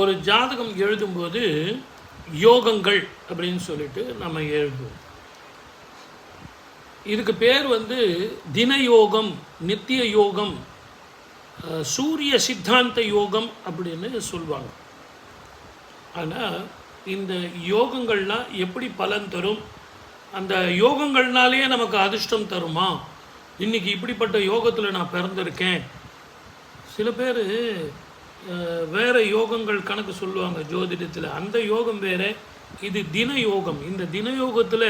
ஒரு ஜாதகம் எழுதும்போது யோகங்கள் அப்படின்னு சொல்லிட்டு நம்ம எழுதுவோம். இதுக்கு பேர் தினயோகம், நித்திய யோகம், சூரிய சித்தாந்த யோகம் அப்படின்னு சொல்லுவாங்க. ஆனால் இந்த யோகங்கள்லாம் எப்படி பலன் தரும், அந்த யோகங்கள்னாலேயே நமக்கு அதிர்ஷ்டம் தருமா, இன்றைக்கி இப்படிப்பட்ட யோகத்தில் நான் பிறந்திருக்கேன். சில பேர் வேறு யோகங்கள் கணக்கு சொல்லுவாங்க ஜோதிடத்தில். அந்த யோகம் வேறு, இது தினயோகம். இந்த தினயோகத்தில்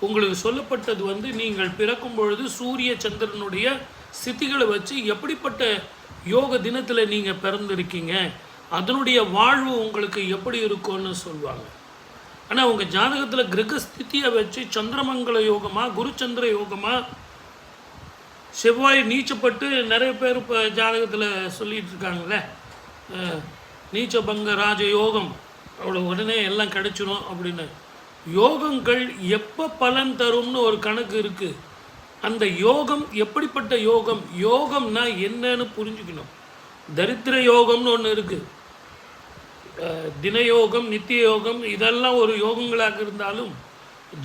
உங்களுக்கு சொல்லப்பட்டது நீங்கள் பிறக்கும் பொழுது சூரிய சந்திரனுடைய ஸ்திதிகளை வச்சு எப்படிப்பட்ட யோக தினத்தில் நீங்கள் பிறந்திருக்கீங்க, அதனுடைய வாழ்வு உங்களுக்கு எப்படி இருக்கும்னு சொல்லுவாங்க. ஆனால் உங்கள் ஜாதகத்தில் கிரகஸ்திதியை வச்சு சந்திரமங்கல யோகமாக, குருச்சந்திர யோகமாக, செவ்வாய் நீச்சப்பட்டு நிறைய பேர் இப்போ ஜாதகத்தில் சொல்லிகிட்டு இருக்காங்களே, நீச்சபங்க ராஜ யோகம், அவ்வளோ உடனே எல்லாம் கிடைச்சிரும் அப்படின்னு. யோகங்கள் எப்போ பலன் தரும்னு ஒரு கணக்கு இருக்குது. அந்த யோகம் எப்படிப்பட்ட யோகம், யோகம்னா என்னன்னு புரிஞ்சுக்கணும். தரித்திர யோகம்னு ஒன்று இருக்குது, தினயோகம், நித்திய யோகம், இதெல்லாம் ஒரு யோகங்களாக இருந்தாலும்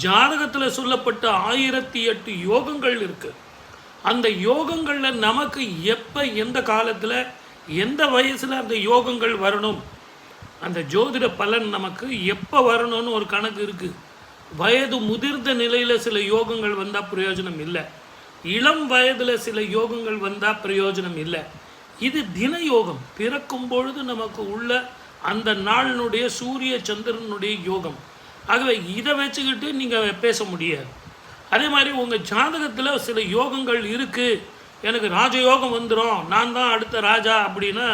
ஜாதகத்தில் சொல்லப்பட்ட 1008 யோகங்கள் இருக்குது. அந்த யோகங்களில் நமக்கு எப்போ, எந்த காலத்தில், எந்த வயசில் அந்த யோகங்கள் வரணும், அந்த ஜோதிட பலன் நமக்கு எப்போ வரணும்னு ஒரு கணக்கு இருக்குது. வயது முதிர்ந்த நிலையில் சில யோகங்கள் வந்தால் பிரயோஜனம் இல்லை, இளம் வயதில் சில யோகங்கள் வந்தால் பிரயோஜனம் இல்லை. இது தினயோகம், பிறக்கும் பொழுது நமக்கு உள்ள அந்த நாளினுடைய சூரிய சந்திரனுடைய யோகம். ஆகவே இதை வச்சுக்கிட்டு நீங்கள் பேச முடியாது. அதே மாதிரி உங்கள் ஜாதகத்தில் சில யோகங்கள் இருக்குது, எனக்கு ராஜயோகம் வந்துடும், நான் தான் அடுத்த ராஜா அப்படின்னா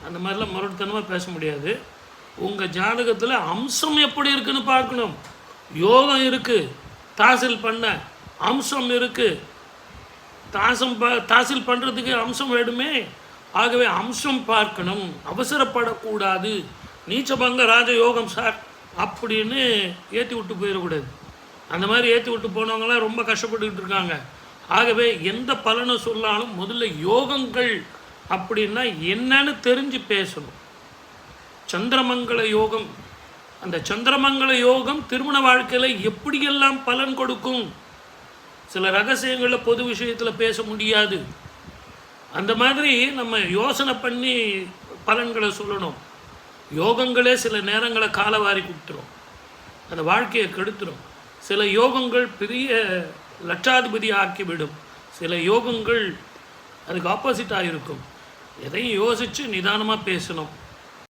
அந்த மாதிரிலாம் மறுத்தனமாக பேச முடியாது. உங்கள் ஜாதகத்தில் அம்சம் எப்படி இருக்குன்னு பார்க்கணும். யோகம் இருக்குது, தாசில் பண்ண அம்சம் இருக்குது, தாசில் பண்ணுறதுக்கு அம்சம் வேணுமே. ஆகவே அம்சம் பார்க்கணும், அவசரப்படக்கூடாது. நீச்சபங்க ராஜயோகம் சார் அப்படின்னு ஏற்றி விட்டு போயிடக்கூடாது. அந்த மாதிரி ஏற்றி விட்டு போனவங்களாம் ரொம்ப கஷ்டப்பட்டுக்கிட்டு இருக்காங்க. ஆகவே எந்த பலனை சொன்னாலும் முதல்ல யோகங்கள் அப்படின்னா என்னன்னு தெரிஞ்சு பேசணும். சந்திரமங்கல யோகம், அந்த சந்திரமங்கல யோகம் திருமண வாழ்க்கையில் எப்படியெல்லாம் பலன் கொடுக்கும், சில ரகசியங்களில் பொது விஷயத்தில் பேச முடியாது. அந்த மாதிரி நம்ம யோசனை பண்ணி பலன்களை சொல்லணும். யோகங்களே சில நேரங்களை காலவாரி கொடுத்துரும், அந்த வாழ்க்கையை கெடுத்துரும். சில யோகங்கள் பெரிய லட்சாதிபதி ஆக்கிவிடும், சில யோகங்கள் அதுக்கு ஆப்போசிட்டாக இருக்கும். எதையும் யோசித்து நிதானமாக பேசணும்.